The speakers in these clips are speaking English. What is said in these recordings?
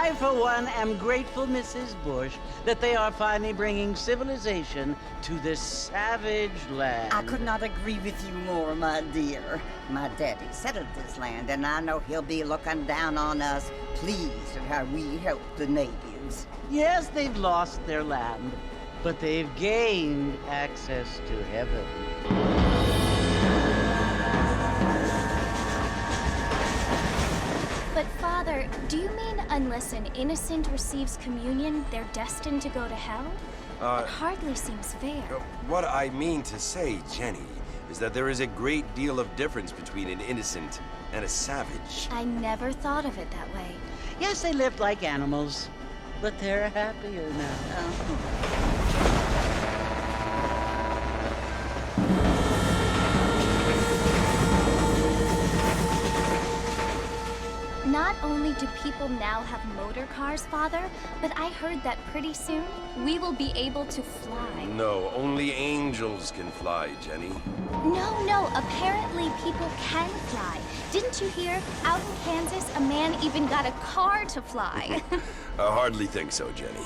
I, for one, am grateful, Mrs. Bush, that they are finally bringing civilization to this savage land. I could not agree with you more, my dear. My daddy settled this land, and I know he'll be looking down on us, pleased at how we help the natives. Yes, they've lost their land, but they've gained access to heaven. But Father, do you mean unless an innocent receives communion, they're destined to go to hell? That hardly seems fair. What I mean to say, Jenny, is that there is a great deal of difference between an innocent and a savage. I never thought of it that way. Yes, they lived like animals, but they're happier now. Not only do people now have motor cars, Father, but I heard that pretty soon we will be able to fly. No, only angels can fly, Jenny. No, apparently people can fly. Didn't you hear? Out in Kansas, a man even got a car to fly. I hardly think so, Jenny.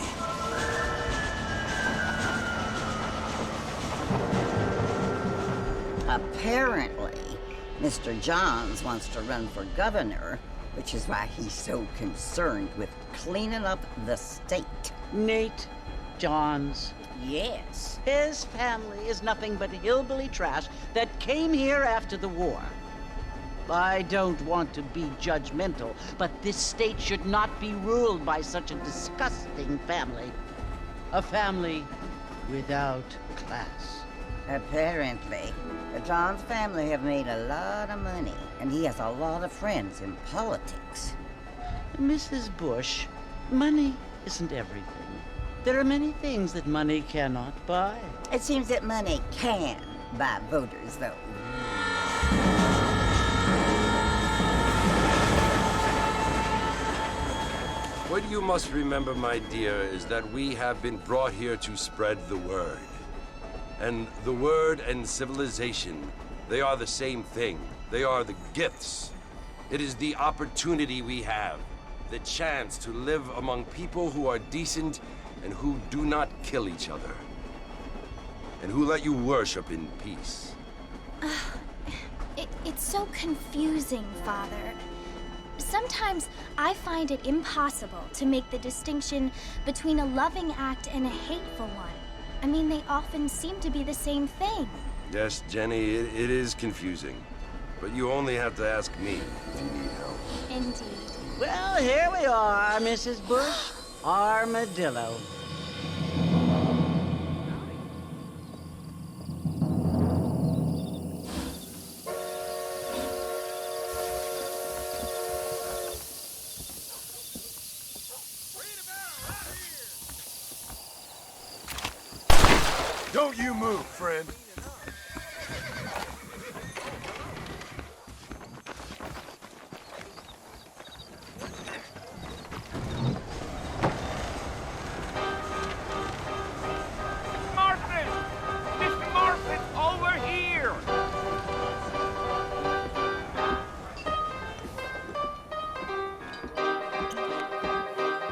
Apparently, Mr. Johns wants to run for governor, which is why he's so concerned with cleaning up the state. Nate Johns. Yes. His family is nothing but hillbilly trash that came here after the war. I don't want to be judgmental, but this state should not be ruled by such a disgusting family. A family without class. Apparently, the Johns family have made a lot of money, and he has a lot of friends in politics. Mrs. Bush, money isn't everything. There are many things that money cannot buy. It seems that money can buy voters, though. What you must remember, my dear, is that we have been brought here to spread the word. And the word and civilization, they are the same thing. They are the gifts. It is the opportunity we have, the chance to live among people who are decent and who do not kill each other, and who let you worship in peace. It's so confusing, Father. Sometimes I find it impossible to make the distinction between a loving act and a hateful one. I mean, they often seem to be the same thing. Yes, Jenny, it is confusing. But you only have to ask me if you need help. Indeed. Well, here we are, Mrs. Bush. Armadillo. Don't you move, friend. Marston! Mr. Marston, over here!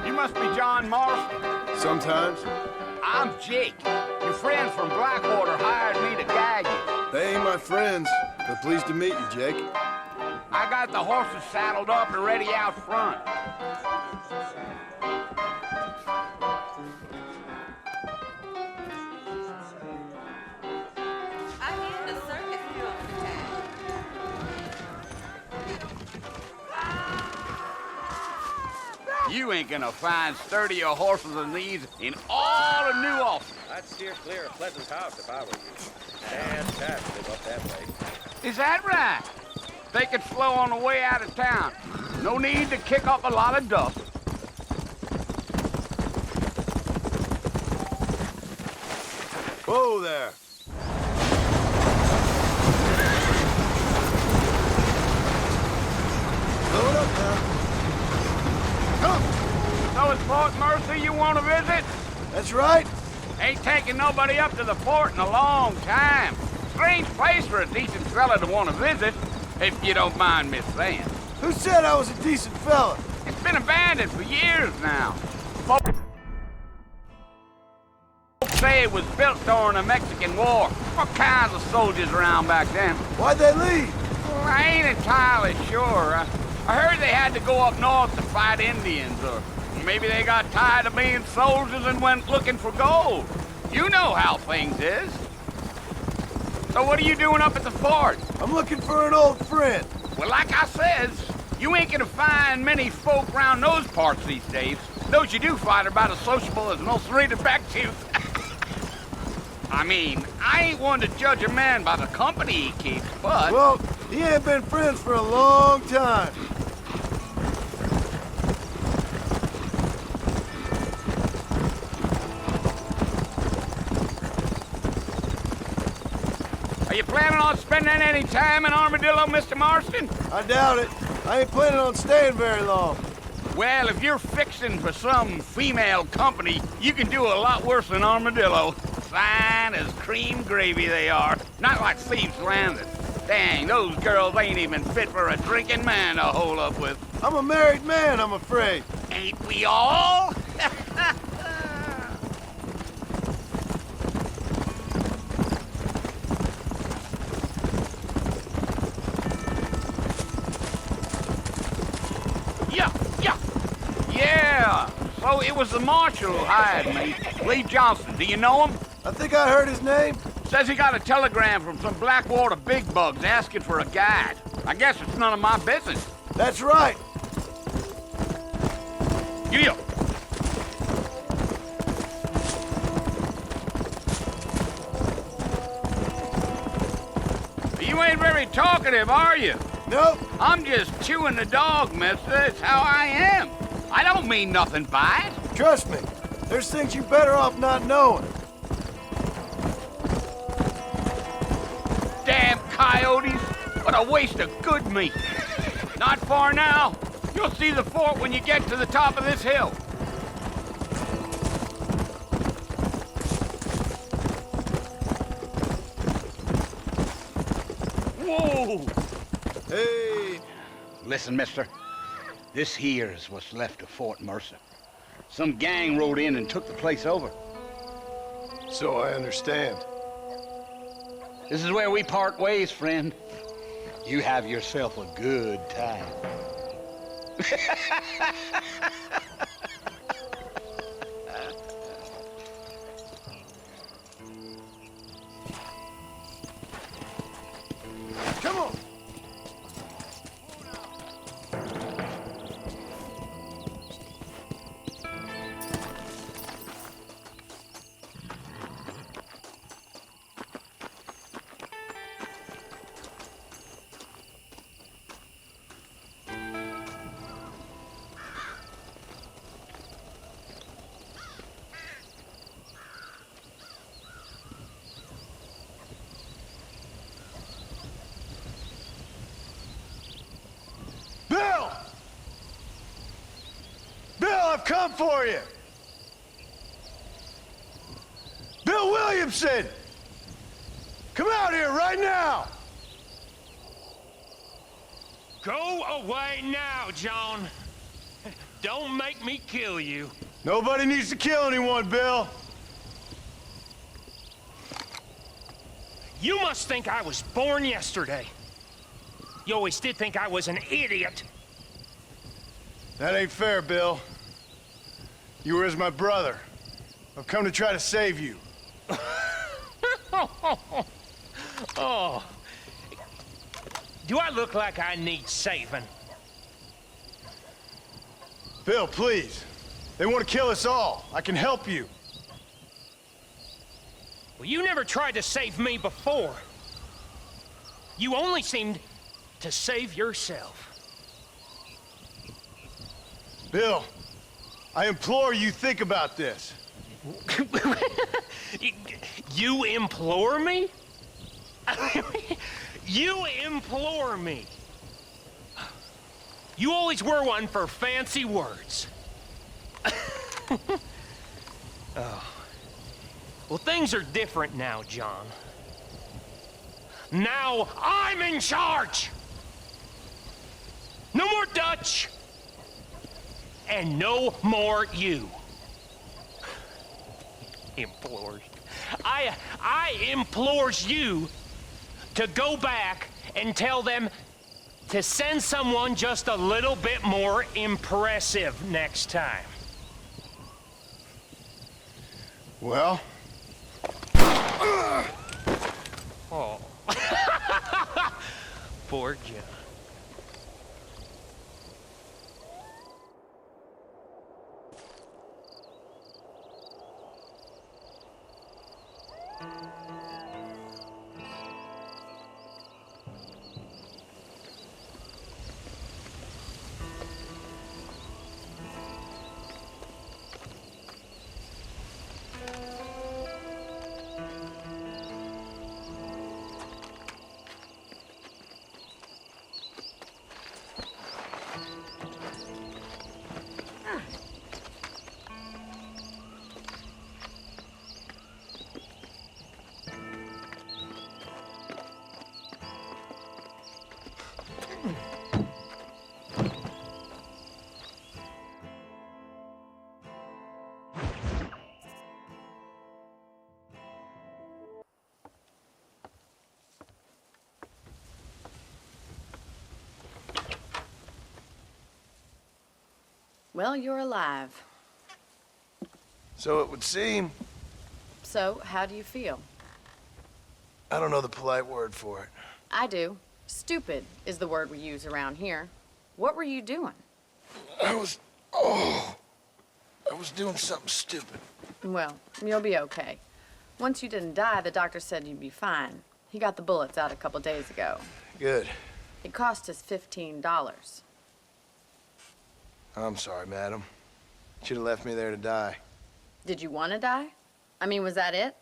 You must be John Marston. Sometimes. I'm Jake. Your friends from Blackwater hired me to guide you. They ain't my friends, but pleased to meet you, Jake. I got the horses saddled up and ready out front. I hear the circus drums attack. You ain't gonna find sturdier horses than these in all of New Ulster. I'd steer clear of Pleasant House if I were you. Bad time to live up that way. Is that right? Take it slow on the way out of town. No need to kick up a lot of dust. Whoa there. Load up now. Come. So it's Fort Mercy you want to visit? That's right. Ain't taking nobody up to the fort in a long time. Strange place for a decent fella to want to visit, if you don't mind me saying. Who said I was a decent fella? It's been abandoned for years now. Folks say it was built during the Mexican War. What kinds of soldiers around back then? Why'd they leave? Well, I ain't entirely sure. I heard they had to go up north to fight Indians, or maybe they got tired of being soldiers and went looking for gold. You know how things is. So what are you doing up at the fort? I'm looking for an old friend. Well, like I says, you ain't gonna find many folk around those parts these days. Those you do find are about as sociable as an ulcerated back tooth. I mean, I ain't one to judge a man by the company he keeps, but... Well, he ain't been friends for a long time. Are you planning on spending any time in Armadillo, Mr. Marston? I doubt it. I ain't planning on staying very long. Well, if you're fixing for some female company, you can do a lot worse than Armadillo. Fine as cream gravy they are. Not like Thieves Landing. Dang, those girls ain't even fit for a drinking man to hole up with. I'm a married man, I'm afraid. Ain't we all? Yeah. So it was the marshal who hired me. Lee Johnson. Do you know him? I think I heard his name. Says he got a telegram from some Blackwater big bugs asking for a guide. I guess it's none of my business. That's right. Giddy up. You ain't very talkative, are you? Nope. I'm just chewing the dog, mister. It's how I am. I don't mean nothing by it. Trust me. There's things you're better off not knowing. Damn coyotes. What a waste of good meat. Not far now. You'll see the fort when you get to the top of this hill. Whoa! Hey. Listen, mister. This here is what's left of Fort Mercer. Some gang rode in and took the place over. So I understand. This is where we part ways, friend. You have yourself a good time. Come on. Bill! Bill, I've come for you! Bill Williamson! Come out here right now! Go away now, John. Don't make me kill you. Nobody needs to kill anyone, Bill. You must think I was born yesterday. You always did think I was an idiot. That ain't fair, Bill. You were as my brother. I've come to try to save you. Oh. Do I look like I need saving? Bill, please. They want to kill us all. I can help you. Well, you never tried to save me before. You only seemed to save yourself. Bill, I implore you think about this. You implore me? You implore me? You always were one for fancy words. Oh. Well, things are different now, John. Now I'm in charge! No more Dutch! and no more you. Implores. I implores you to go back and tell them to send someone just a little bit more impressive next time. Well? Oh. Poor John. Well, you're alive. So it would seem. So, how do you feel? I don't know the polite word for it. I do. Stupid is the word we use around here. What were you doing? I was doing something stupid. Well, you'll be okay. Once you didn't die, the doctor said you'd be fine. He got the bullets out a couple days ago. Good. It cost us $15. I'm sorry, madam. Should have left me there to die. Did you want to die? I mean, was that it?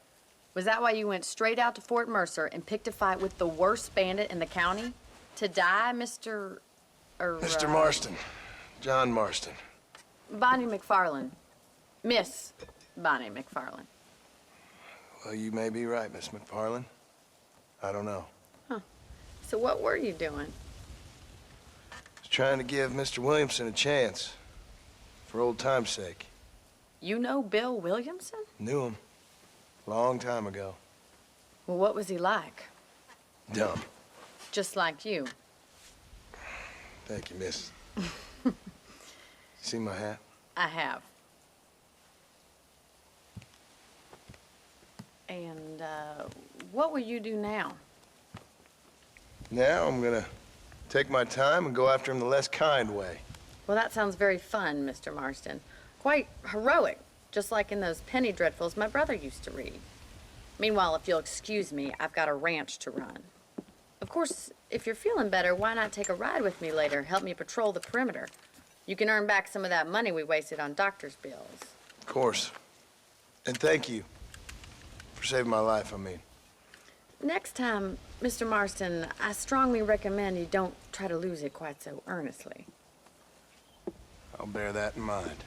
Was that why you went straight out to Fort Mercer and picked a fight with the worst bandit in the county? To die, Mr. Mr. Marston. John Marston. Bonnie McFarland. Miss Bonnie McFarland. Well, you may be right, Miss McFarland. I don't know. Huh. So what were you doing? I was trying to give Mr. Williamson a chance. For old time's sake. You know Bill Williamson? Knew him. Long time ago. Well, what was he like? Dumb. Just like you. Thank you, miss. See my hat? I have. And, what will you do now? Now I'm gonna take my time and go after him the less kind way. Well, that sounds very fun, Mr. Marston. Quite heroic, just like in those penny dreadfuls my brother used to read. Meanwhile, if you'll excuse me, I've got a ranch to run. Of course, if you're feeling better, why not take a ride with me later? Help me patrol the perimeter. You can earn back some of that money we wasted on doctor's bills. Of course. And thank you for saving my life, I mean. Next time, Mr. Marston, I strongly recommend you don't try to lose it quite so earnestly. I'll bear that in mind.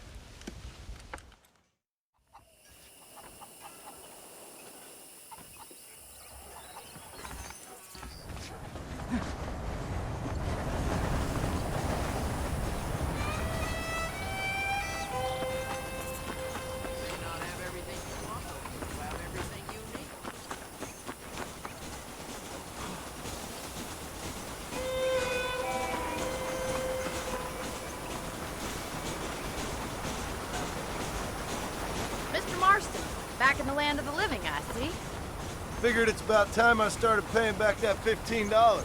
Back in the land of the living, I see. Figured it's about time I started paying back that $15.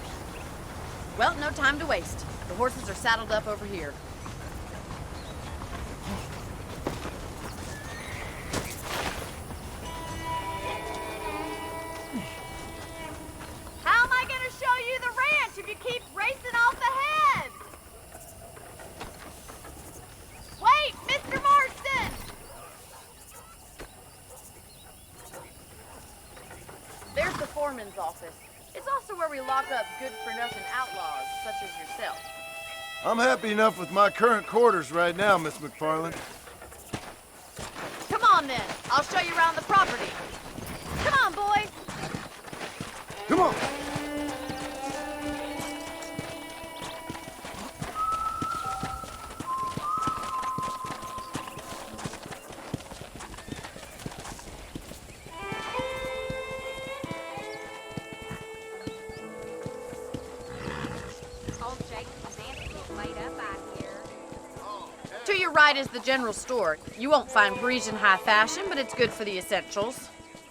Well, no time to waste. The horses are saddled up over here. How am I gonna show you the ranch if you keep racing off ahead? Wait, Mr. Marston! There's the foreman's office. It's also where we lock up good-for-nothing outlaws, such as yourself. I'm happy enough with my current quarters right now, Miss McFarland. Come on, then. I'll show you around the property. Come on, boys. Come on! your right is the general store. You won't find Parisian high fashion, but it's good for the essentials.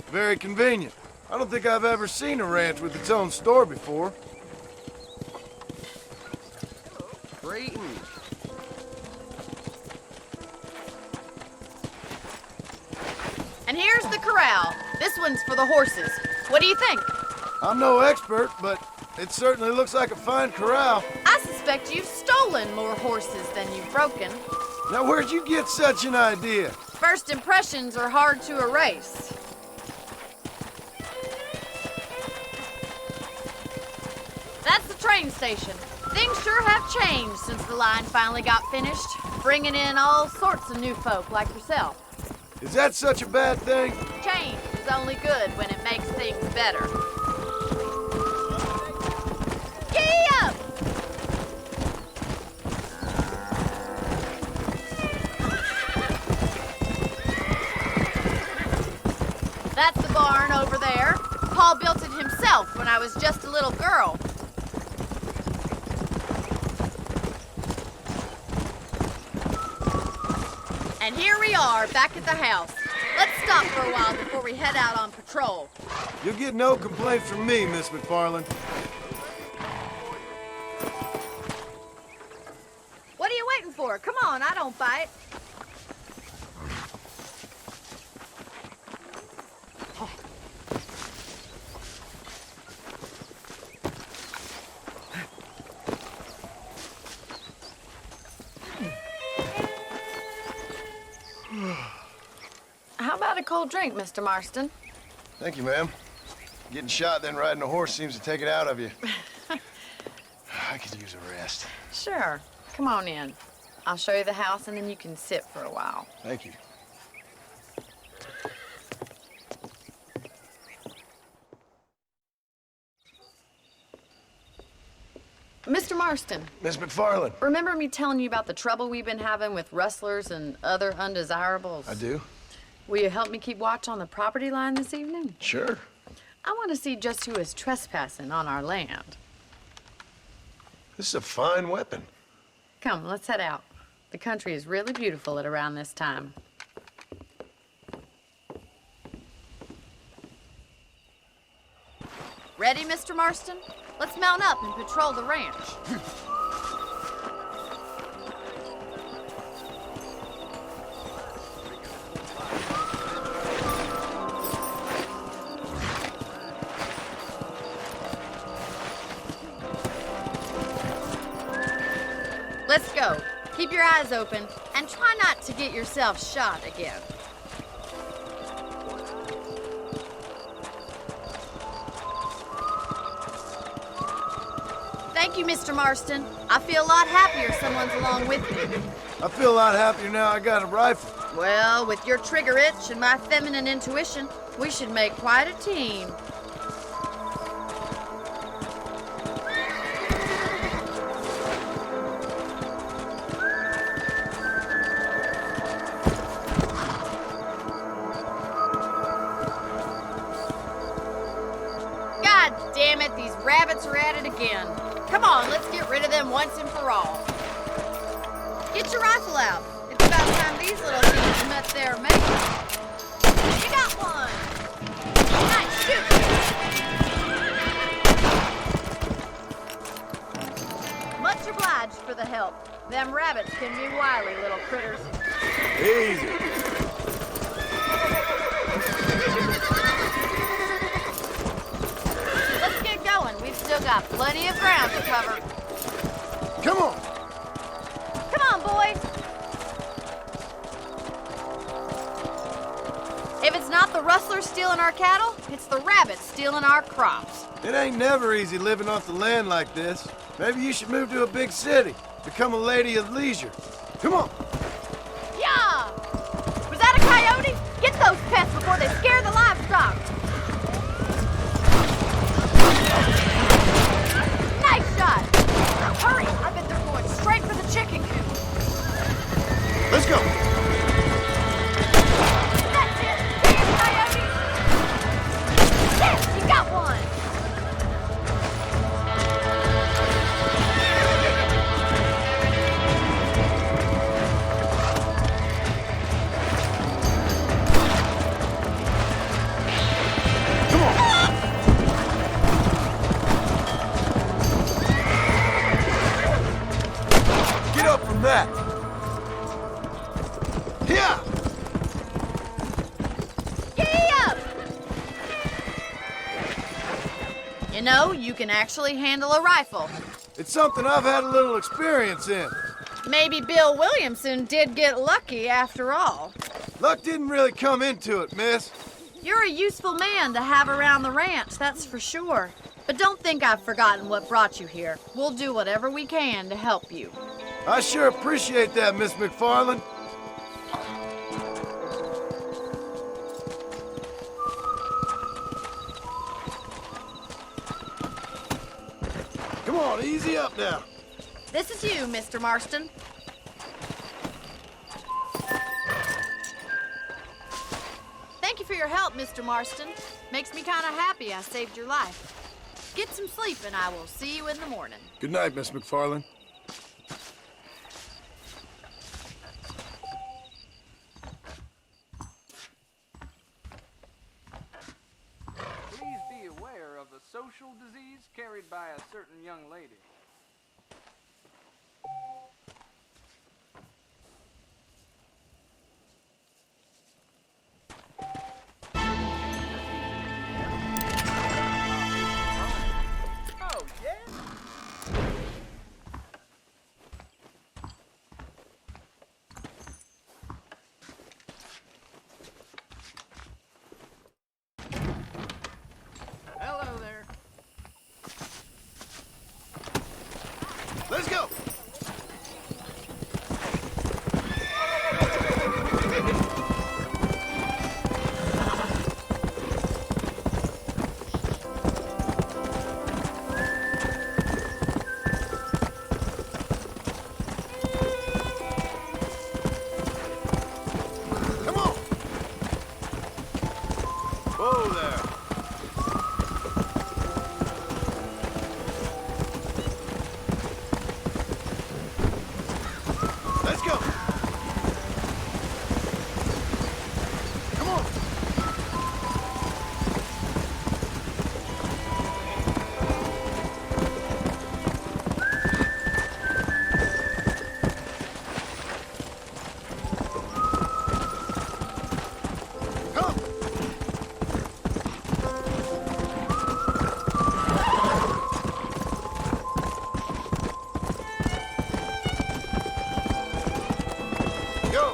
Very convenient. I don't think I've ever seen a ranch with its own store before. Brayton. And here's the corral. This one's for the horses. What do you think? I'm no expert, but it certainly looks like a fine corral. I suspect you've stolen more horses than you've broken. Now, where'd you get such an idea? First impressions are hard to erase. That's the train station. Things sure have changed since the line finally got finished, bringing in all sorts of new folk like yourself. Is that such a bad thing? Change is only good when it makes things better. Giddy up! That's the barn over there. Paul built it himself when I was just a little girl. And here we are, back at the house. Let's stop for a while before we head out on patrol. You'll get no complaints from me, Miss McFarland. What are you waiting for? Come on, I don't bite. How about a cold drink, Mr. Marston? Thank you, ma'am. Getting shot, then riding a horse seems to take it out of you. I could use a rest. Sure. Come on in. I'll show you the house, and then you can sit for a while. Thank you. Mr. Marston, Miss McFarland. remember me telling you about the trouble we've been having with rustlers and other undesirables? I do. Will you help me keep watch on the property line this evening? Sure. I want to see just who is trespassing on our land. This is a fine weapon. Come, let's head out. The country is really beautiful at around this time. Ready, Mr. Marston? Let's mount up and patrol the ranch. Let's go. Keep your eyes open and try not to get yourself shot again. Thank you, Mr. Marston. I feel a lot happier someone's along with me. I feel a lot happier now I got a rifle. Well, with your trigger itch and my feminine intuition, we should make quite a team. God damn it, these rabbits are at it again. Come on, let's get rid of them once and for all. Get your rifle out. It's about time these little things met their maker. You got one. Nice shoot. Much obliged for the help. Them rabbits can be wily little critters. Easy. Let's get going. We've still got plenty of ground to cover. Come on. Come on, boys. If it's not the rustlers stealing our cattle, it's the rabbits stealing our crops. It ain't never easy living off the land like this. Maybe you should move to a big city. Become a lady of leisure. Come on. Yeah! Was that a coyote? Get those pests before they scare the livestock. Nice shot! Hurry! I bet they're going straight for the chicken coop. Let's go. That's it! Damn coyote! Yes, you got one! know, you can actually handle a rifle. It's something I've had a little experience in. Maybe Bill Williamson did get lucky after all. Luck didn't really come into it, miss. You're a useful man to have around the ranch, that's for sure. But don't think I've forgotten what brought you here. We'll do whatever we can to help you. I sure appreciate that, Miss McFarland. Come on, easy up now. This is you, Mr. Marston. Thank you for your help, Mr. Marston. Makes me kind of happy I saved your life. Get some sleep and I will see you in the morning. Good night, Miss McFarland. Please be aware of a social disease carried by a certain young lady. Oh, yeah? Hello there. Let's go! Come on! Whoa there! Let's go! Come on! Come! Go!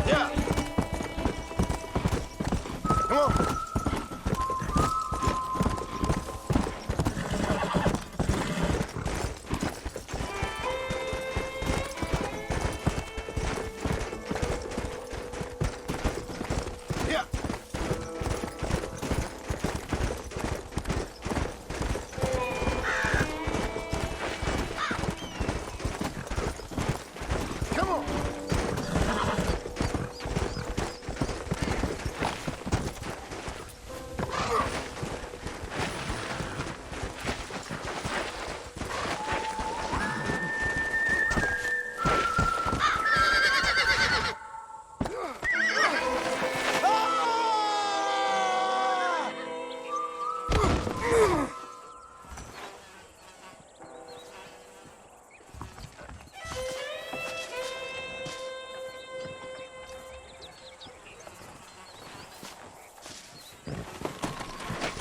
Yeah! Come on! Yeah! Come on!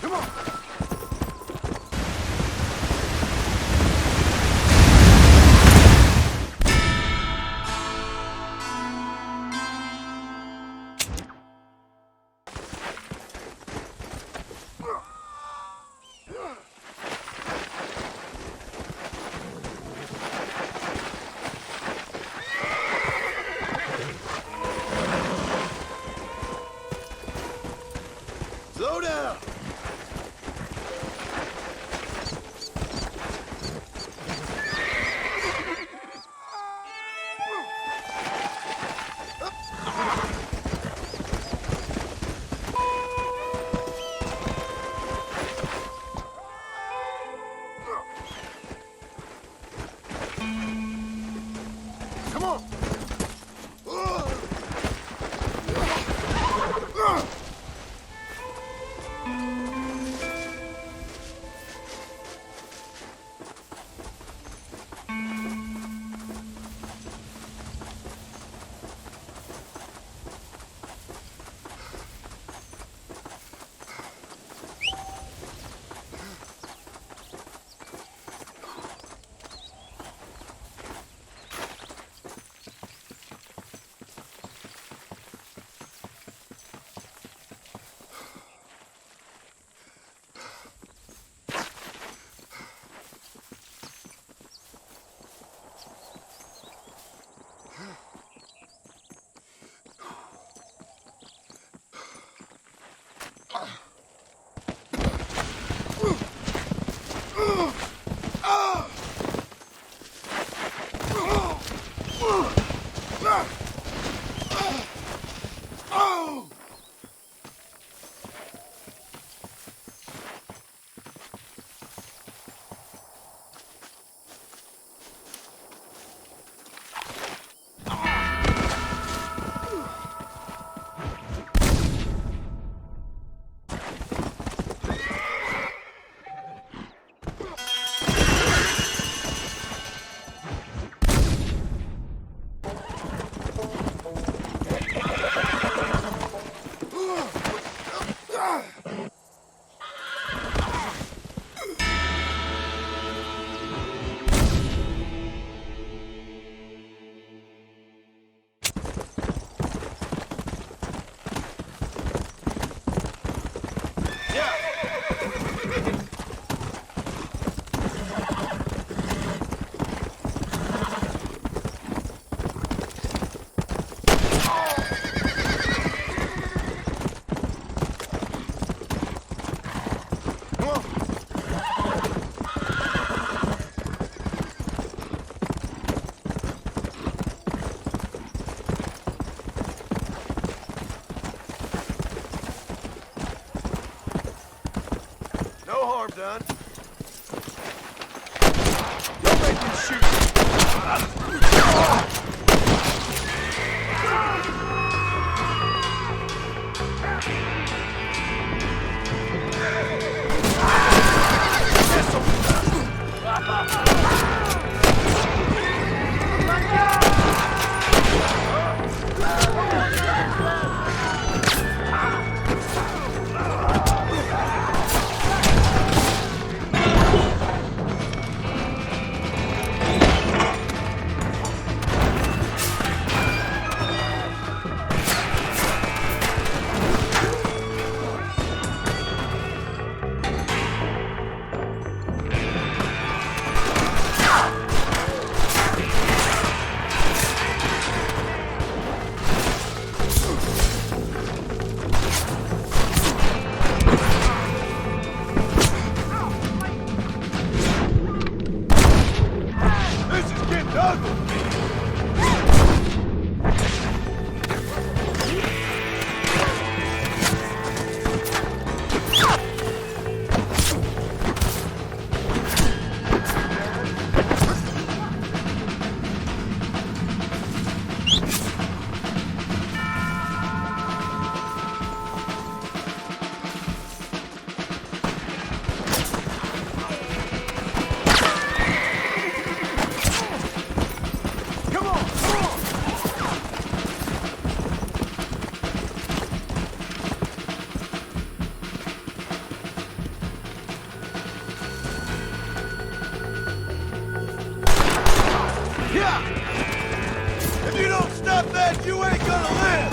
Come on! Slow down! Come on! Done. Don't make me shoot. If you don't stop that, you ain't gonna live!